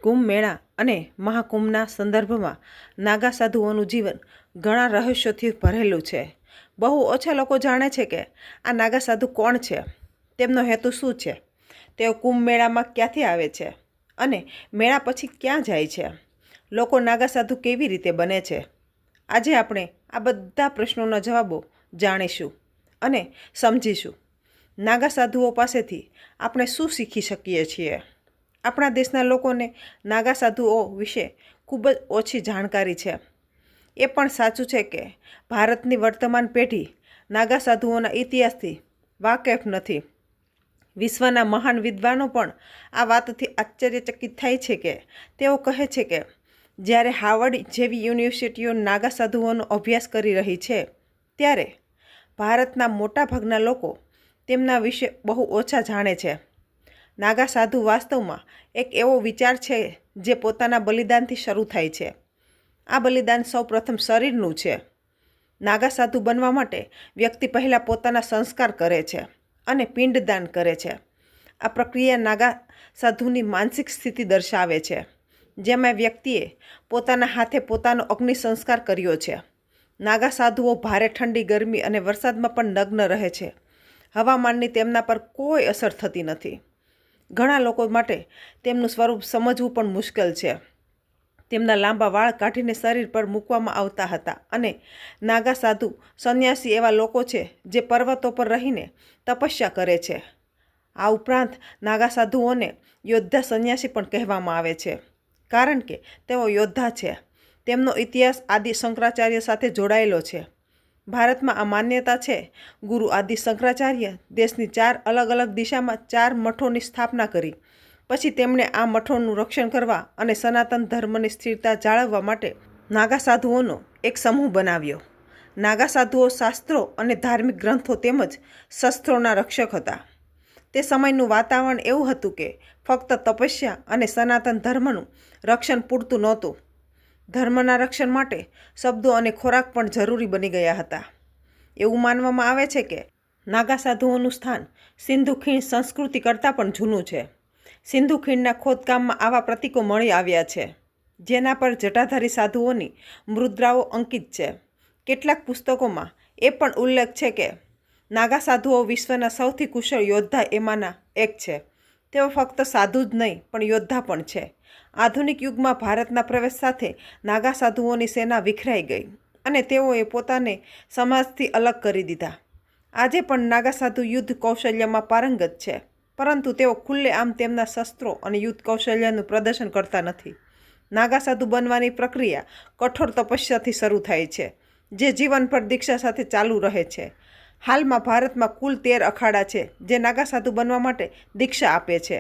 કુંભ મેળા અને મહાકુંભના સંદર્ભમાં નાગા સાધુઓનું જીવન ઘણા રહસ્યોથી ભરેલું છે. બહુ ઓછા લોકો જાણે છે કે આ નાગા સાધુ કોણ છે, તેમનો હેતુ શું છે, તેઓ કુંભ મેળામાં ક્યાંથી આવે છે અને મેળા પછી ક્યાં જાય છે, લોકો નાગા સાધુ કેવી રીતે બને છે. આજે આપણે આ બધા પ્રશ્નોના જવાબો જાણીશું અને સમજીશું. નાગા સાધુઓ પાસેથી આપણે શું શીખી શકીએ છીએ. આપણા દેશના લોકોને નાગા સાધુઓ વિશે ખૂબ જ ઓછી જાણકારી છે. એ પણ સાચું છે કે ભારતની વર્તમાન પેઢી નાગા સાધુઓના ઇતિહાસથી વાકેફ નથી. વિશ્વના મહાન વિદ્વાનો પણ આ વાતથી આશ્ચર્યચકિત થાય છે કે તેઓ કહે છે કે જ્યારે હાર્વર્ડ જેવી યુનિવર્સિટીઓ નાગા સાધુઓનો અભ્યાસ કરી રહી છે, ત્યારે ભારતના મોટાભાગના લોકો તેમના વિશે બહુ ઓછા જાણે છે. નાગા સાધુ વાસ્તવમાં એક એવો વિચાર છે જે પોતાના બલિદાનથી શરૂ થાય છે. આ બલિદાન સૌ પ્રથમ શરીરનું છે. નાગા સાધુ બનવા માટે વ્યક્તિ પહેલાં પોતાના સંસ્કાર કરે છે અને પિંડદાન કરે છે. આ પ્રક્રિયા નાગા સાધુની માનસિક સ્થિતિ દર્શાવે છે, જેમાં વ્યક્તિએ પોતાના હાથે પોતાનો અગ્નિ સંસ્કાર કર્યો છે. નાગા સાધુઓ ભારે ઠંડી, ગરમી અને વરસાદમાં પણ નગ્ન રહે છે. હવામાનની તેમના પર કોઈ અસર થતી નથી. ઘણા લોકો માટે તેમનું સ્વરૂપ સમજવું પણ મુશ્કેલ છે. તેમના લાંબા વાળ કાઢીને શરીર પર મૂકવામાં આવતા હતા અને નાગા સાધુ સંન્યાસી એવા લોકો છે જે પર્વતો પર રહીને તપસ્યા કરે છે. આ ઉપરાંત નાગા સાધુઓને યોદ્ધા સંન્યાસી પણ કહેવામાં આવે છે, કારણ કે તેઓ યોદ્ધા છે. તેમનો ઇતિહાસ આદિ શંકરાચાર્ય સાથે જોડાયેલો છે. ભારતમાં આ માન્યતા છે. ગુરુ આદિ શંકરાચાર્ય દેશની 4 અલગ અલગ દિશામાં 4 મઠોની સ્થાપના કરી. પછી તેમણે આ મઠોનું રક્ષણ કરવા અને સનાતન ધર્મની સ્થિરતા જાળવવા માટે નાગા સાધુઓનો એક સમૂહ બનાવ્યો. નાગા સાધુઓ શાસ્ત્રો અને ધાર્મિક ગ્રંથો તેમજ શસ્ત્રોના રક્ષક હતા. તે સમયનું વાતાવરણ એવું હતું કે ફક્ત તપસ્યા અને સનાતન ધર્મનું રક્ષણ પૂરતું નહોતું. ધર્મના રક્ષણ માટે શબ્દો અને ખોરાક પણ જરૂરી બની ગયા હતા. એવું માનવામાં આવે છે કે નાગા સાધુઓનું સ્થાન સિંધુ ખીણ સંસ્કૃતિ કરતાં પણ જૂનું છે. સિંધુ ખીણના ખોદકામમાં આવા પ્રતીકો મળી આવ્યા છે, જેના પર જટાધારી સાધુઓની મુદ્રાઓ અંકિત છે. કેટલાક પુસ્તકોમાં એ પણ ઉલ્લેખ છે કે નાગા સાધુઓ વિશ્વના સૌથી કુશળ યોદ્ધા એમાંના એક છે. તેઓ ફક્ત સાધુ જ નહીં પણ યોદ્ધા પણ છે. આધુનિક યુગમાં ભારતના પ્રવેશ સાથે નાગા સાધુઓની સેના વિખરાઈ ગઈ અને તેઓએ પોતાને સમાજથી અલગ કરી દીધા. આજે પણ નાગા સાધુ યુદ્ધ કૌશલ્યમાં પારંગત છે, પરંતુ તેઓ ખુલ્લેઆમ તેમના શસ્ત્રો અને યુદ્ધ કૌશલ્યનું પ્રદર્શન કરતા નથી. નાગા સાધુ બનવાની પ્રક્રિયા કઠોર તપસ્યાથી શરૂ થાય છે, જે જીવનભર દીક્ષા સાથે ચાલુ રહે છે. હાલમાં ભારતમાં કુલ 13 અખાડા છે જે નાગા સાધુ બનવા માટે દીક્ષા આપે છે.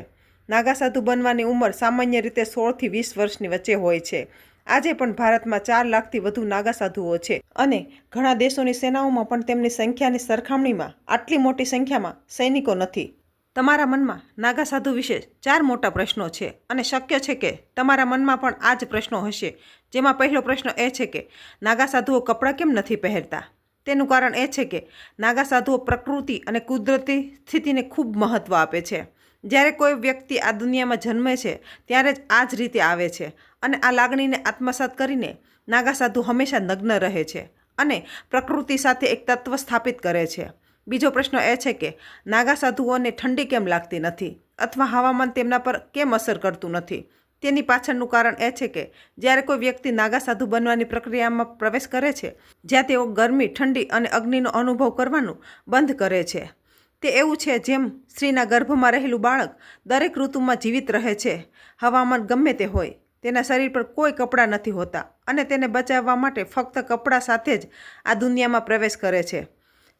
નાગા સાધુ બનવાની ઉંમર સામાન્ય રીતે 16 થી 20 વર્ષની વચ્ચે હોય છે. આજે પણ ભારતમાં 4 લાખથી વધુ નાગા સાધુઓ છે અને ઘણા દેશોની સેનાઓમાં પણ તેમની સંખ્યાની સરખામણીમાં આટલી મોટી સંખ્યામાં સૈનિકો નથી. તમારા મનમાં નાગા સાધુ વિશે 4 મોટા પ્રશ્નો છે અને શક્ય છે કે તમારા મનમાં પણ આ જ પ્રશ્નો હશે. જેમાં પહેલો પ્રશ્ન એ છે કે નાગા સાધુઓ કપડાં કેમ નથી પહેરતા? તેનું કારણ એ છે કે નાગા સાધુઓ પ્રકૃતિ અને કુદરતી સ્થિતિને ખૂબ મહત્ત્વ આપે છે. જ્યારે કોઈ વ્યક્તિ આ દુનિયામાં જન્મે છે ત્યારે જ આ જ રીતે આવે છે અને આ લાગણીને આત્મસાત કરીને નાગા સાધુ હંમેશા નગ્ન રહે છે અને પ્રકૃતિ સાથે એક તત્વ સ્થાપિત કરે છે. બીજો પ્રશ્ન એ છે કે નાગા સાધુઓને ઠંડી કેમ લાગતી નથી અથવા હવામાન તેમના પર કેમ અસર કરતું નથી? તેની પાછળનું કારણ એ છે કે જ્યારે કોઈ વ્યક્તિ નાગા સાધુ બનવાની પ્રક્રિયામાં પ્રવેશ કરે છે, જ્યાં તેઓ ગરમી, ઠંડી અને અગ્નિનો અનુભવ કરવાનું બંધ કરે છે. તે એવું છે જેમ સ્ત્રીના ગર્ભમાં રહેલું બાળક દરેક ઋતુમાં જીવિત રહે છે. હવામાન ગમે તે હોય, તેના શરીર પર કોઈ કપડાં નથી હોતા અને તેને બચાવવા માટે ફક્ત કપડાં સાથે જ આ દુનિયામાં પ્રવેશ કરે છે.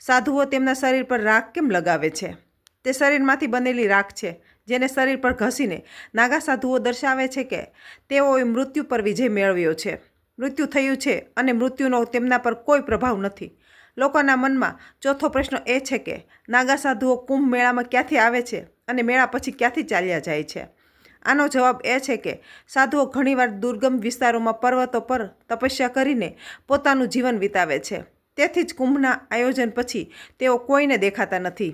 સાધુઓ તેમના શરીર પર રાખ કેમ લગાવે છે? તે શરીરમાંથી બનેલી રાખ છે, જેને શરીર પર ઘસીને નાગા સાધુઓ દર્શાવે છે કે તેઓએ મૃત્યુ પર વિજય મેળવ્યો છે. મૃત્યુ થયું છે અને મૃત્યુનો તેમના પર કોઈ પ્રભાવ નથી. લોકોના મનમાં ચોથો પ્રશ્ન એ છે કે નાગા સાધુઓ કુંભ મેળામાં ક્યાંથી આવે છે અને મેળા પછી ક્યાંથી ચાલ્યા જાય છે? આનો જવાબ એ છે કે સાધુઓ ઘણીવાર દુર્ગમ વિસ્તારોમાં પર્વતો પર તપસ્યા કરીને પોતાનું જીવન વિતાવે છે. તેથી જ કુંભના આયોજન પછી તેઓ કોઈને દેખાતા નથી.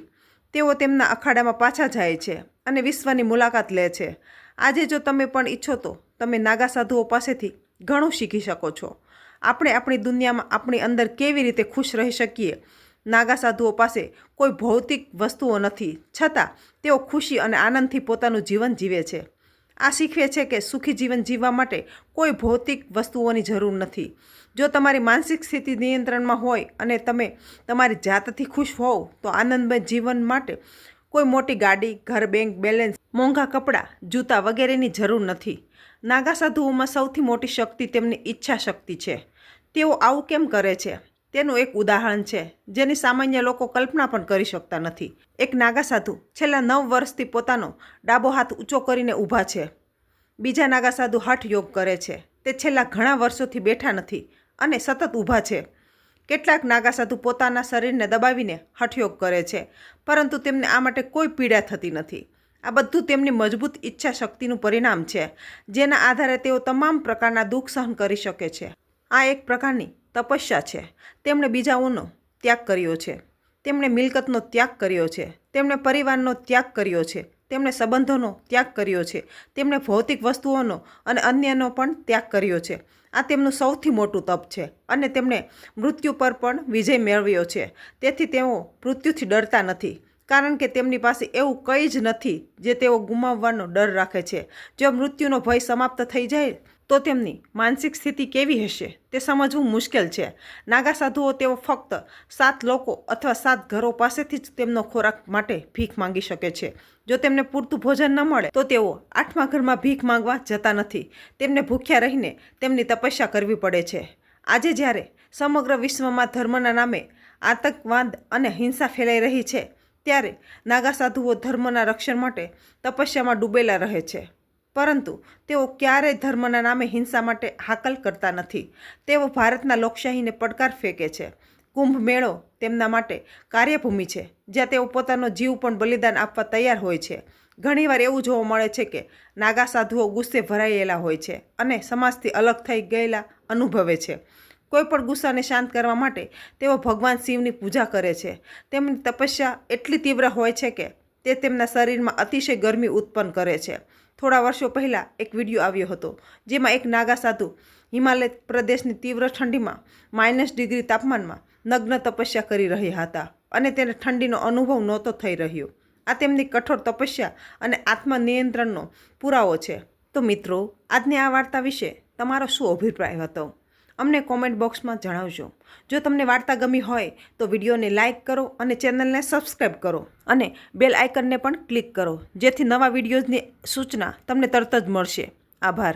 તેઓ તેમના અખાડામાં પાછા જાય છે અને વિશ્વની મુલાકાત લે છે. આજે જો તમે પણ ઈચ્છો તો તમે નાગા સાધુઓ પાસેથી ઘણું શીખી શકો છો. આપણે આપણી દુનિયામાં આપણી અંદર કેવી રીતે ખુશ રહી શકીએ. નાગા સાધુઓ પાસે કોઈ ભૌતિક વસ્તુઓ નથી, છતાં તેઓ ખુશી અને આનંદથી પોતાનું જીવન જીવે છે. આ શીખવે છે કે સુખી જીવન જીવવા માટે કોઈ ભૌતિક વસ્તુઓની જરૂર નથી. જો તમારી માનસિક સ્થિતિ નિયંત્રણમાં હોય અને તમે તમારી જાતથી ખુશ હોવ તો આનંદમય જીવન માટે કોઈ મોટી ગાડી, ઘર, બેંક બેલેન્સ, મોંઘા કપડાં, જૂતા વગેરેની જરૂર નથી. નાગા સાધુઓમાં સૌથી મોટી શક્તિ તેમની ઈચ્છા શક્તિ છે. તેઓ આવું કેમ કરે છે તેનું એક ઉદાહરણ છે જેની સામાન્ય લોકો કલ્પના પણ કરી શકતા નથી. એક નાગા સાધુ છેલ્લા 9 વર્ષથી પોતાનો ડાબો હાથ ઊંચો કરીને ઊભા છે. બીજા નાગા સાધુ હઠ યોગ કરે છે. તે છેલ્લા ઘણા વર્ષોથી બેઠા નથી અને સતત ઊભા છે. કેટલાક નાગા સાધુ પોતાના શરીરને દબાવીને હઠયોગ કરે છે, પરંતુ તેમને આ માટે કોઈ પીડા થતી નથી. આ બધું તેમની મજબૂત ઈચ્છા શક્તિનું પરિણામ છે, જેના આધારે તેઓ તમામ પ્રકારના દુઃખ સહન કરી શકે છે. આ એક પ્રકારની તપસ્યા છે. તેમણે બીજાઓનો ત્યાગ કર્યો છે, તેમણે મિલકતનો ત્યાગ કર્યો છે, તેમણે પરિવારનો ત્યાગ કર્યો છે, તેમણે સંબંધોનો ત્યાગ કર્યો છે, તેમણે ભૌતિક વસ્તુઓનો અને અન્યનો પણ ત્યાગ કર્યો છે. આ તેમનું સૌથી મોટું તપ છે અને તેમણે મૃત્યુ પર પણ વિજય મેળવ્યો છે. તેથી તેઓ મૃત્યુથી ડરતા નથી, કારણ કે તેમની પાસે એવું કંઈ જ નથી જે તેઓ ગુમાવવાનો ડર રાખે છે. જો મૃત્યુનો ભય સમાપ્ત થઈ જાય તો તેમની માનસિક સ્થિતિ કેવી હશે તે સમજવું મુશ્કેલ છે. નાગા સાધુઓ તેઓ ફક્ત 7 લોકો અથવા 7 ઘરો પાસેથી જ તેમનો ખોરાક માટે ભીખ માંગી શકે છે. જો તેમને પૂરતું ભોજન ન મળે તો તેઓ 8મા ઘરમાં ભીખ માંગવા જતા નથી. તેમને ભૂખ્યા રહીને તેમની તપસ્યા કરવી પડે છે. આજે જ્યારે સમગ્ર વિશ્વમાં ધર્મના નામે આતંકવાદ અને હિંસા ફેલાઈ રહી છે, ત્યારે નાગા સાધુઓ ધર્મના રક્ષણ માટે તપસ્યામાં ડૂબેલા રહે છે, પરંતુ તેઓ ક્યારેય ધર્મના નામે હિંસા માટે હાકલ કરતા નથી. તેઓ ભારતના લોકશાહીને પડકાર ફેંકે છે. કુંભ મેળો તેમના માટે કાર્યભૂમિ છે, જ્યાં તેઓ પોતાનો જીવ પણ બલિદાન આપવા તૈયાર હોય છે. ઘણીવાર એવું જોવા મળે છે કે નાગા સાધુઓ ગુસ્સે ભરાયેલા હોય છે અને સમાજથી અલગ થઈ ગયેલા અનુભવે છે. કોઈ પણ ગુસ્સાને શાંત કરવા માટે તેઓ ભગવાન શિવની પૂજા કરે છે. તેમની તપસ્યા એટલી તીવ્ર હોય છે કે તે તેમના શરીરમાં અતિશય ગરમી ઉત્પન્ન કરે છે. થોડા વર્ષો પહેલાં એક વિડીયો આવ્યો હતો જેમાં એક નાગા સાધુ હિમાલય પ્રદેશની તીવ્ર ઠંડીમાં -ડિગ્રી તાપમાનમાં નગ્ન તપસ્યા કરી રહ્યા હતા અને તેને ઠંડીનો અનુભવ નહોતો થઈ રહ્યો. આ તેમની કઠોર તપસ્યા અને આત્મનિયંત્રણનો પુરાવો છે. તો મિત્રો, આજની આ વાર્તા વિશે તમારો શું અભિપ્રાય હતો? અમને કોમેન્ટ બોક્સમાં જણાવજો. જો તમને વાર્તા ગમી હોય તો વિડીયોને લાઇક કરો અને ચેનલને સબસ્ક્રાઈબ કરો અને બેલ આઇકનને પણ ક્લિક કરો, જેથી નવા વિડીયોઝની સૂચના તમને તરત જ મળશે. આભાર.